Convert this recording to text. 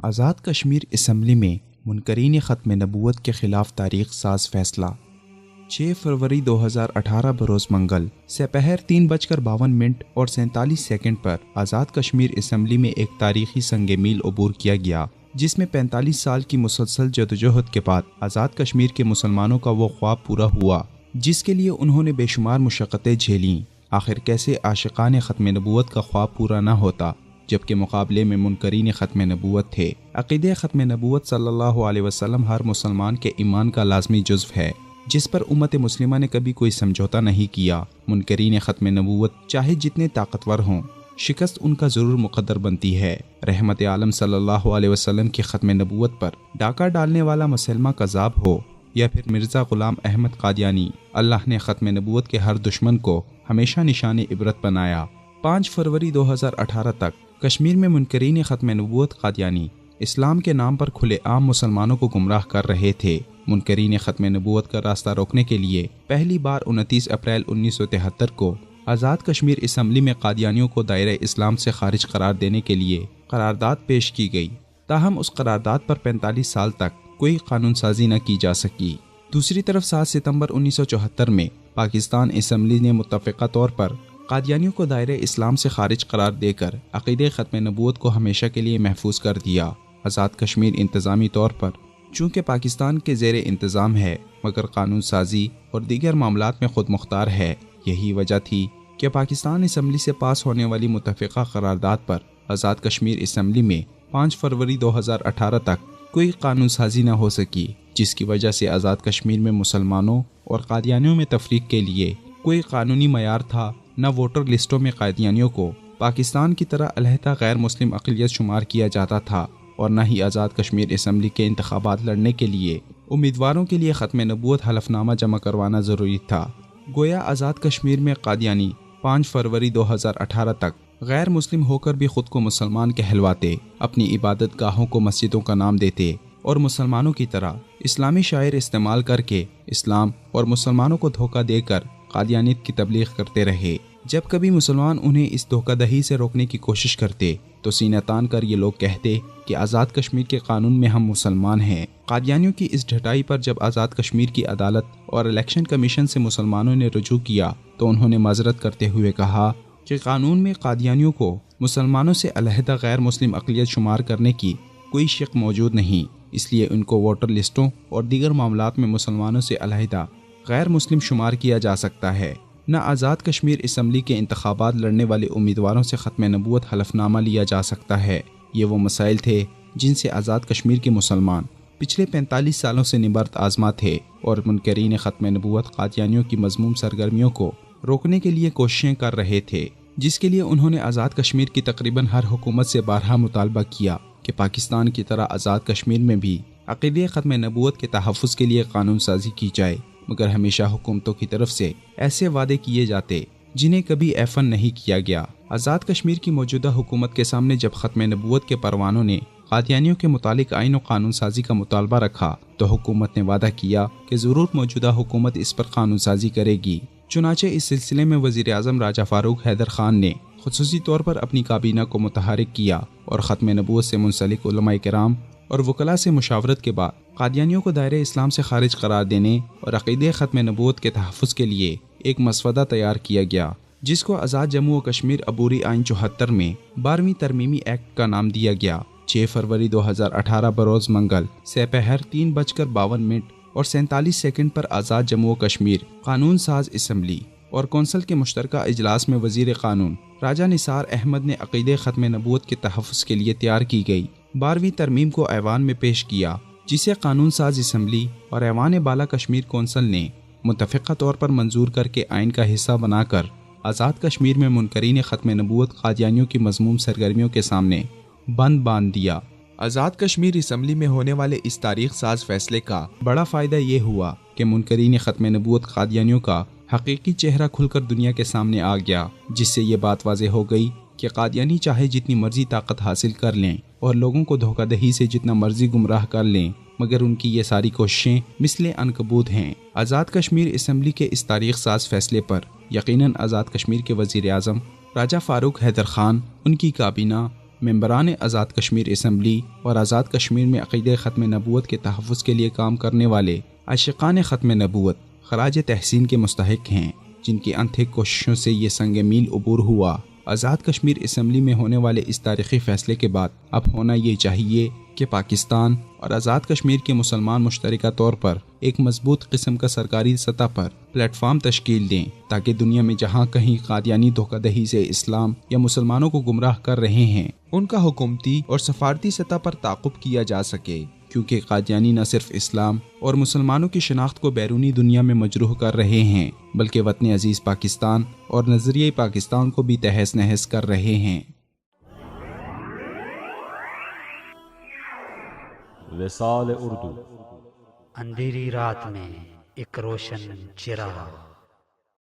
Azad Kashmir assembly میں منکرین ختم نبوت کے خلاف تاریخ ساز فیصلہ 6 فروری 2018 بروز منگل سپہر 3:52 اور 47 سیکنڈ پر آزاد کشمیر اسمبلی میں ایک تاریخی سنگ میل عبور کیا گیا، جس میں 45 سال کی مسلسل جدوجہد کے بعد آزاد کشمیر کے مسلمانوں کا وہ خواب پورا ہوا جس کے لیے انہوں نے بے شمار مشقتیں جھیلیں۔ آخر کیسے عاشقان ختم نبوت کا خواب پورا نہ ہوتا جبکہ مقابلے میں منکرین ختم نبوت تھے۔ عقیدہ ختم نبوت صلی اللہ علیہ وسلم ہر مسلمان کے ایمان کا لازمی جزو ہے، جس پر امت مسلمہ نے کبھی کوئی سمجھوتا نہیں کیا۔ منکرین ختم نبوت چاہے جتنے طاقتور ہوں، شکست ان کا ضرور مقدر بنتی ہے۔ رحمت عالم صلی اللہ علیہ وسلم کی ختم نبوت پر ڈاکہ ڈالنے والا مسلمہ کذاب ہو یا پھر مرزا غلام احمد قادیانی، اللہ نے ختم نبوت کے ہر دشمن کو ہمیشہ نشان عبرت بنایا۔ 5 فروری 2018 تک کشمیر میں منکرین ختم نبوت قادیانی اسلام کے نام پر کھلے عام مسلمانوں کو گمراہ کر رہے تھے۔ منکرین ختم نبوت کا راستہ روکنے کے لیے پہلی بار 29 اپریل 1973 کو آزاد کشمیر اسمبلی میں قادیانیوں کو دائرہ اسلام سے خارج قرار دینے کے لیے قرارداد پیش کی گئی، تاہم اس قرارداد پر 45 سال تک کوئی قانون سازی نہ کی جا سکی۔ دوسری طرف 7 ستمبر 1974 میں پاکستان اسمبلی نے متفقہ طور پر قادیانیوں کو دائرہ اسلام سے خارج قرار دے کر عقیدہ ختم نبوت کو ہمیشہ کے لیے محفوظ کر دیا۔ آزاد کشمیر انتظامی طور پر چونکہ پاکستان کے زیر انتظام ہے مگر قانون سازی اور دیگر معاملات میں خود مختار ہے۔ یہی وجہ تھی کہ پاکستان اسمبلی سے پاس ہونے والی متفقہ قرارداد پر آزاد کشمیر اسمبلی میں 5 فروری 2018 تک کوئی قانون سازی نہ ہو سکی، جس کی وجہ سے آزاد کشمیر میں مسلمانوں اور قادیانیوں میں تفریق کے لیے کوئی قانونی معیار تھا۔ نہ ووٹر لسٹوں میں قادیانیوں کو پاکستان کی طرح علیحدہ غیر مسلم اقلیت شمار کیا جاتا تھا، اور نہ ہی آزاد کشمیر اسمبلی کے انتخابات لڑنے کے لیے امیدواروں کے لیے ختم نبوت حلف نامہ جمع کروانا ضروری تھا۔ گویا آزاد کشمیر میں قادیانی 5 فروری 2018 تک غیر مسلم ہو کر بھی خود کو مسلمان کہلواتے، اپنی عبادت گاہوں کو مسجدوں کا نام دیتے اور مسلمانوں کی طرح اسلامی شاعر استعمال کر کے اسلام اور مسلمانوں کو دھوکہ دے کر قادیانیت کی تبلیغ کرتے رہے۔ جب کبھی مسلمان انہیں اس دھوکہ دہی سے روکنے کی کوشش کرتے تو سینہ تان کر یہ لوگ کہتے کہ آزاد کشمیر کے قانون میں ہم مسلمان ہیں۔ قادیانیوں کی اس ڈھٹائی پر جب آزاد کشمیر کی عدالت اور الیکشن کمیشن سے مسلمانوں نے رجوع کیا تو انہوں نے معذرت کرتے ہوئے کہا کہ قانون میں قادیانیوں کو مسلمانوں سے علیحدہ غیر مسلم اقلیت شمار کرنے کی کوئی شق موجود نہیں، اس لیے ان کو ووٹر لسٹوں اور دیگر معاملات میں مسلمانوں سے علیحدہ غیر مسلم شمار کیا جا سکتا ہے۔ نہ آزاد کشمیر اسمبلی کے انتخابات لڑنے والے امیدواروں سے ختم نبوت حلف نامہ لیا جا سکتا ہے۔ یہ وہ مسائل تھے جن سے آزاد کشمیر کے مسلمان پچھلے 45 سالوں سے نبرد آزما تھے، اور منکرین ختم نبوت قادیانیوں کی مذموم سرگرمیوں کو روکنے کے لیے کوششیں کر رہے تھے، جس کے لیے انہوں نے آزاد کشمیر کی تقریباً ہر حکومت سے بارہا مطالبہ کیا کہ پاکستان کی طرح آزاد کشمیر میں بھی عقیدہ ختم نبوت کے تحفظ کے لیے قانون سازی کی جائے، مگر ہمیشہ حکومتوں کی طرف سے ایسے وعدے کیے جاتے جنہیں کبھی ایفن نہیں کیا گیا۔ آزاد کشمیر کی موجودہ حکومت کے سامنے جب ختم نبوت کے پروانوں نے قادیانیوں کے متعلق آئین و قانون سازی کا مطالبہ رکھا تو حکومت نے وعدہ کیا کہ ضرور موجودہ حکومت اس پر قانون سازی کرے گی۔ چنانچہ اس سلسلے میں وزیر اعظم راجہ فاروق حیدر خان نے خصوصی طور پر اپنی کابینہ کو متحرک کیا اور ختم نبوت سے منسلک علماء کرام اور وکلاء سے مشاورت کے بعد قادیانیوں کو دائرہ اسلام سے خارج قرار دینے اور عقیدہ ختم نبوت کے تحفظ کے لیے ایک مسودہ تیار کیا گیا، جس کو آزاد جموں و کشمیر عبوری آئین 74 میں 12ویں ترمیمی ایکٹ کا نام دیا گیا۔ 6 فروری 2018 بروز منگل سپہر 3:52 اور 47 سیکنڈ پر آزاد جموں و کشمیر قانون ساز اسمبلی اور کونسل کے مشترکہ اجلاس میں وزیر قانون راجہ نثار احمد نے عقیدہ ختم نبوت کے تحفظ کے لیے تیار کی گئی 12ویں ترمیم کو ایوان میں پیش کیا، جسے قانون ساز اسمبلی اور ایوان بالا کشمیر کونسل نے متفقہ طور پر منظور کر کے آئین کا حصہ بنا کر آزاد کشمیر میں منکرین ختم نبوت قادیانیوں کی مذموم سرگرمیوں کے سامنے بند باندھ دیا۔ آزاد کشمیر اسمبلی میں ہونے والے اس تاریخ ساز فیصلے کا بڑا فائدہ یہ ہوا کہ منکرین ختم نبوت قادیانیوں کا حقیقی چہرہ کھل کر دنیا کے سامنے آ گیا، جس سے یہ بات واضح ہو گئی کہ قادیانی چاہے جتنی مرضی طاقت حاصل کر لیں اور لوگوں کو دھوکہ دہی سے جتنا مرضی گمراہ کر لیں، مگر ان کی یہ ساری کوششیں مثل عنکبوت ہیں۔ آزاد کشمیر اسمبلی کے اس تاریخ ساز فیصلے پر یقیناً آزاد کشمیر کے وزیر اعظم راجہ فاروق حیدر خان، ان کی کابینہ، ممبران آزاد کشمیر اسمبلی اور آزاد کشمیر میں عقیدہ ختم نبوت کے تحفظ کے لیے کام کرنے والے عاشقان ختم نبوت خراج تحسین کے مستحق ہیں، جن کی انتھک کوششوں سے یہ سنگ میل عبور ہوا۔ آزاد کشمیر اسمبلی میں ہونے والے اس تاریخی فیصلے کے بعد اب ہونا یہ چاہیے کہ پاکستان اور آزاد کشمیر کے مسلمان مشترکہ طور پر ایک مضبوط قسم کا سرکاری سطح پر پلیٹ فارم تشکیل دیں، تاکہ دنیا میں جہاں کہیں قادیانی دھوکہ دہی سے اسلام یا مسلمانوں کو گمراہ کر رہے ہیں، ان کا حکومتی اور سفارتی سطح پر تعاقب کیا جا سکے، کیونکہ قادیانی نہ صرف اسلام اور مسلمانوں کی شناخت کو بیرونی دنیا میں مجروح کر رہے ہیں، بلکہ وطن عزیز پاکستان اور نظریہ پاکستان کو بھی تہس نہس کر رہے ہیں۔ وصال اردو، اندھیری رات میں ایک روشن چراغ۔